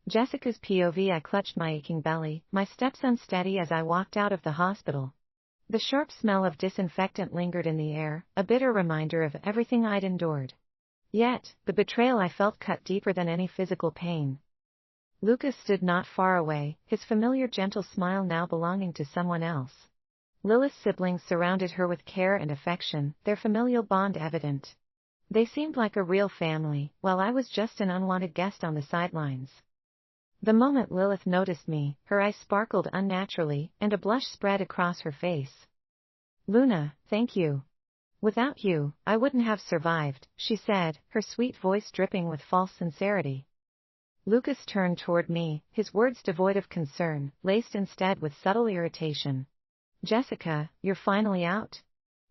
Jessica's POV. I clutched my aching belly, my steps unsteady as I walked out of the hospital. The sharp smell of disinfectant lingered in the air, a bitter reminder of everything I'd endured. Yet, the betrayal I felt cut deeper than any physical pain. Lucas stood not far away, his familiar gentle smile now belonging to someone else. Lilith's siblings surrounded her with care and affection, their familial bond evident. They seemed like a real family, while I was just an unwanted guest on the sidelines. The moment Lilith noticed me, her eyes sparkled unnaturally, and a blush spread across her face. "Luna, thank you. Without you, I wouldn't have survived," she said, her sweet voice dripping with false sincerity. Lucas turned toward me, his words devoid of concern, laced instead with subtle irritation. "Jessica, you're finally out?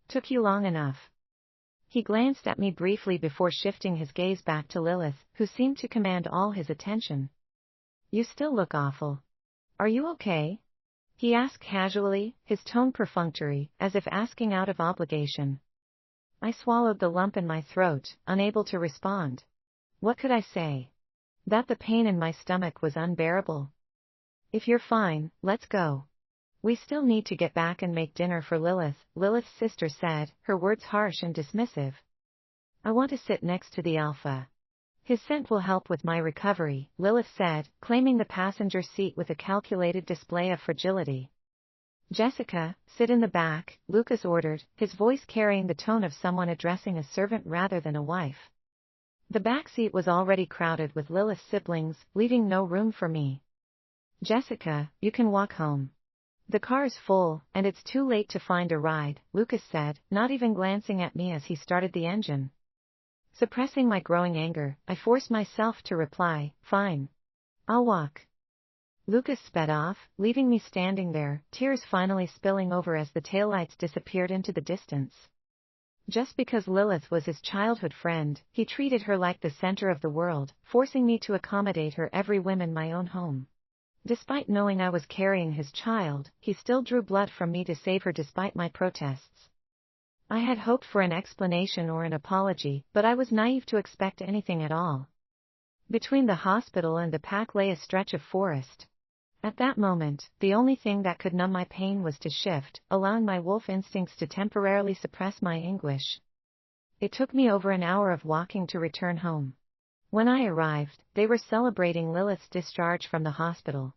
Took you long enough." He glanced at me briefly before shifting his gaze back to Lilith, who seemed to command all his attention. "You still look awful. Are you okay?" he asked casually, his tone perfunctory, as if asking out of obligation. I swallowed the lump in my throat, unable to respond. What could I say? That the pain in my stomach was unbearable? "If you're fine, let's go. We still need to get back and make dinner for Lilith," Lilith's sister said, her words harsh and dismissive. "I want to sit next to the alpha. His scent will help with my recovery," Lilith said, claiming the passenger seat with a calculated display of fragility. "Jessica, sit in the back," Lucas ordered, his voice carrying the tone of someone addressing a servant rather than a wife. The back seat was already crowded with Lilith's siblings, leaving no room for me. "Jessica, you can walk home. The car is full, and it's too late to find a ride," Lucas said, not even glancing at me as he started the engine. Suppressing my growing anger, I forced myself to reply, "Fine. I'll walk." Lucas sped off, leaving me standing there, tears finally spilling over as the taillights disappeared into the distance. Just because Lilith was his childhood friend, he treated her like the center of the world, forcing me to accommodate her every whim in my own home. Despite knowing I was carrying his child, he still drew blood from me to save her despite my protests. I had hoped for an explanation or an apology, but I was naive to expect anything at all. Between the hospital and the pack lay a stretch of forest. At that moment, the only thing that could numb my pain was to shift, allowing my wolf instincts to temporarily suppress my anguish. It took me over an hour of walking to return home. When I arrived, they were celebrating Lilith's discharge from the hospital.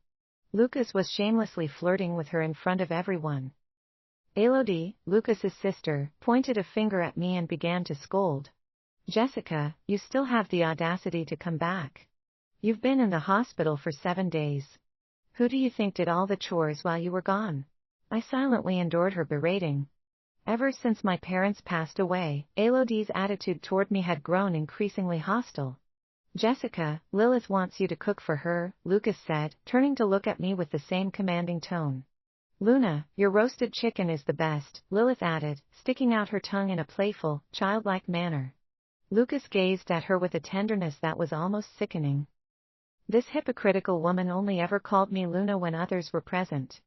Lucas was shamelessly flirting with her in front of everyone. Elodie, Lucas's sister, pointed a finger at me and began to scold. "Jessica, you still have the audacity to come back. You've been in the hospital for 7 days. Who do you think did all the chores while you were gone?" I silently endured her berating. Ever since my parents passed away, Elodie's attitude toward me had grown increasingly hostile. "Jessica, Lilith wants you to cook for her," Lucas said, turning to look at me with the same commanding tone. "Luna, your roasted chicken is the best," Lilith added, sticking out her tongue in a playful, childlike manner. Lucas gazed at her with a tenderness that was almost sickening. This hypocritical woman only ever called me Luna when others were present.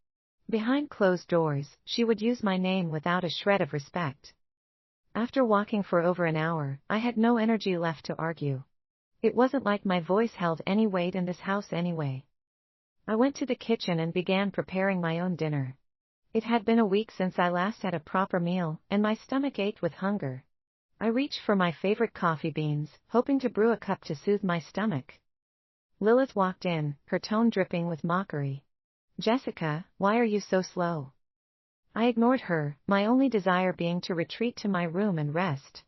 Behind closed doors, she would use my name without a shred of respect. After walking for over an hour, I had no energy left to argue. It wasn't like my voice held any weight in this house anyway. I went to the kitchen and began preparing my own dinner. It had been a week since I last had a proper meal, and my stomach ached with hunger. I reached for my favorite coffee beans, hoping to brew a cup to soothe my stomach. Lilith walked in, her tone dripping with mockery. "Jessica, why are you so slow?" I ignored her, my only desire being to retreat to my room and rest.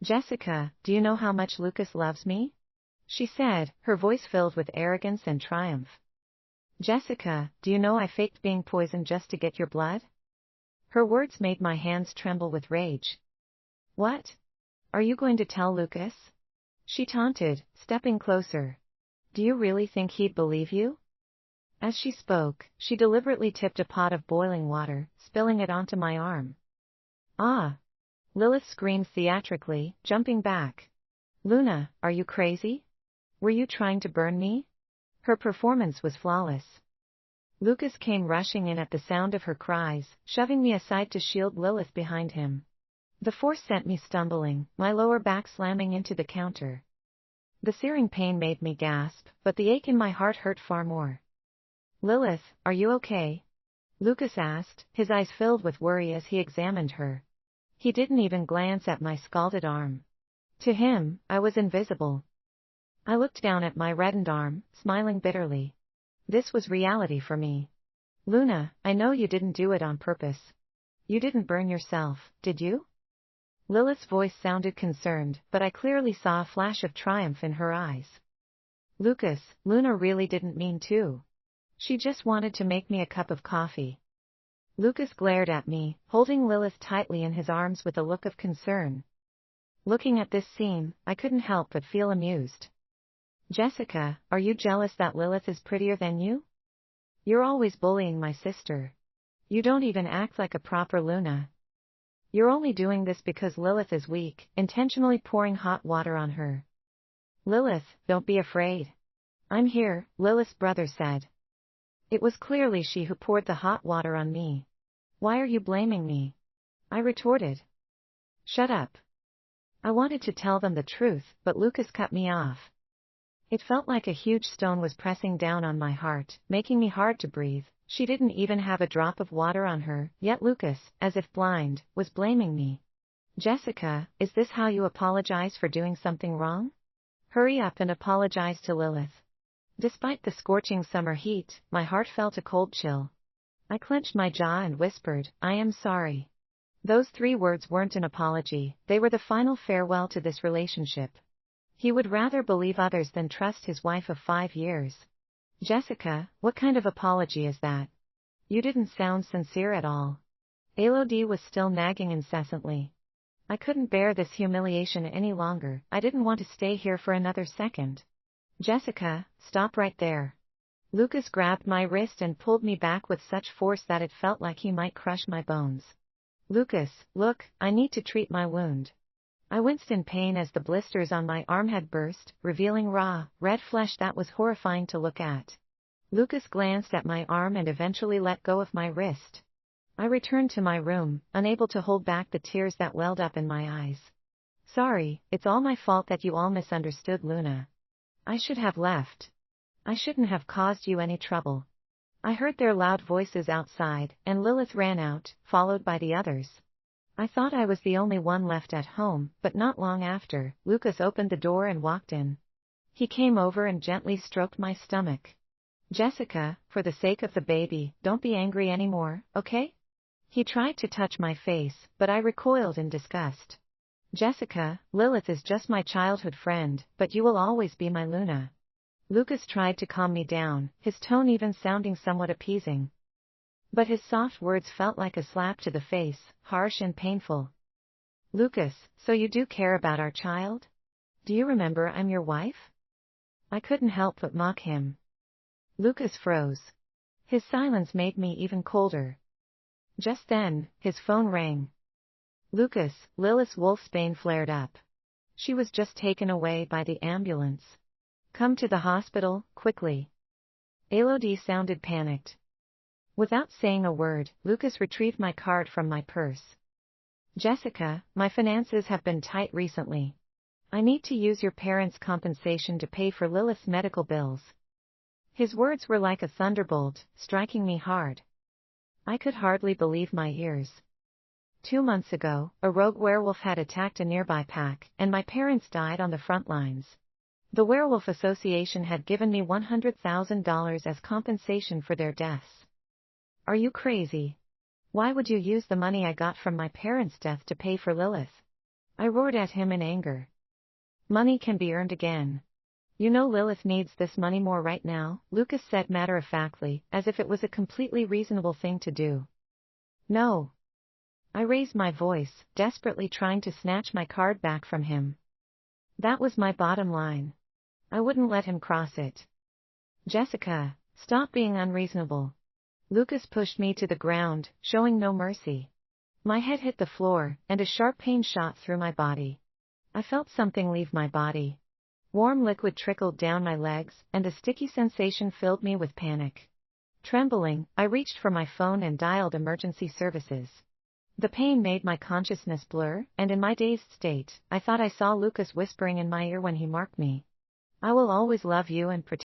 "Jessica, do you know how much Lucas loves me?" she said, her voice filled with arrogance and triumph. "Jessica, do you know I faked being poisoned just to get your blood?" Her words made my hands tremble with rage. "What? Are you going to tell Lucas?" she taunted, stepping closer. "Do you really think he'd believe you?" As she spoke, she deliberately tipped a pot of boiling water, spilling it onto my arm. "Ah!" Lilith screamed theatrically, jumping back. "Luna, are you crazy? Were you trying to burn me?" Her performance was flawless. Lucas came rushing in at the sound of her cries, shoving me aside to shield Lilith behind him. The force sent me stumbling, my lower back slamming into the counter. The searing pain made me gasp, but the ache in my heart hurt far more. Lilith, are you okay? Lucas asked, his eyes filled with worry as he examined her. He didn't even glance at my scalded arm. To him, I was invisible. I looked down at my reddened arm, smiling bitterly. This was reality for me. Luna, I know you didn't do it on purpose. You didn't burn yourself, did you? Lilith's voice sounded concerned, but I clearly saw a flash of triumph in her eyes. Lucas, Luna really didn't mean to. She just wanted to make me a cup of coffee. Lucas glared at me, holding Lilith tightly in his arms with a look of concern. Looking at this scene, I couldn't help but feel amused. Jessica, are you jealous that Lilith is prettier than you? You're always bullying my sister. You don't even act like a proper Luna. You're only doing this because Lilith is weak, intentionally pouring hot water on her. Lilith, don't be afraid. I'm here, Lilith's brother said. It was clearly she who poured the hot water on me. Why are you blaming me? I retorted. Shut up. I wanted to tell them the truth, but Lucas cut me off. It felt like a huge stone was pressing down on my heart, making me hard to breathe. She didn't even have a drop of water on her, yet Lucas, as if blind, was blaming me. Jessica, is this how you apologize for doing something wrong? Hurry up and apologize to Lilith. Despite the scorching summer heat, my heart felt a cold chill. I clenched my jaw and whispered, I am sorry. Those 3 words weren't an apology, they were the final farewell to this relationship. He would rather believe others than trust his wife of 5 years. Jessica, what kind of apology is that? You didn't sound sincere at all. Elodie was still nagging incessantly. I couldn't bear this humiliation any longer. I didn't want to stay here for another second. Jessica, stop right there. Lucas grabbed my wrist and pulled me back with such force that it felt like he might crush my bones. Lucas, look, I need to treat my wound. I winced in pain as the blisters on my arm had burst, revealing raw, red flesh that was horrifying to look at. Lucas glanced at my arm and eventually let go of my wrist. I returned to my room, unable to hold back the tears that welled up in my eyes. Sorry, it's all my fault that you all misunderstood Luna. I should have left. I shouldn't have caused you any trouble. I heard their loud voices outside, and Lilith ran out, followed by the others. I thought I was the only one left at home, but not long after, Lucas opened the door and walked in. He came over and gently stroked my stomach. Jessica, for the sake of the baby, don't be angry anymore, okay? He tried to touch my face, but I recoiled in disgust. Jessica, Lilith is just my childhood friend, but you will always be my Luna. Lucas tried to calm me down, his tone even sounding somewhat appeasing. But his soft words felt like a slap to the face, harsh and painful. Lucas, so you do care about our child? Do you remember I'm your wife? I couldn't help but mock him. Lucas froze. His silence made me even colder. Just then, his phone rang. Lucas, Lilith's wolfsbane flared up. She was just taken away by the ambulance. Come to the hospital, quickly. Elodie sounded panicked. Without saying a word, Lucas retrieved my card from my purse. Jessica, my finances have been tight recently. I need to use your parents' compensation to pay for Lilith's medical bills. His words were like a thunderbolt, striking me hard. I could hardly believe my ears. 2 months ago, a rogue werewolf had attacked a nearby pack, and my parents died on the front lines. The Werewolf Association had given me $100,000 as compensation for their deaths. Are you crazy? Why would you use the money I got from my parents' death to pay for Lilith? I roared at him in anger. Money can be earned again. You know Lilith needs this money more right now, Lucas said matter-of-factly, as if it was a completely reasonable thing to do. No. I raised my voice, desperately trying to snatch my card back from him. That was my bottom line. I wouldn't let him cross it. Jessica, stop being unreasonable. Lucas pushed me to the ground, showing no mercy. My head hit the floor, and a sharp pain shot through my body. I felt something leave my body. Warm liquid trickled down my legs, and a sticky sensation filled me with panic. Trembling, I reached for my phone and dialed emergency services. The pain made my consciousness blur, and in my dazed state, I thought I saw Lucas whispering in my ear when he marked me. I will always love you and protect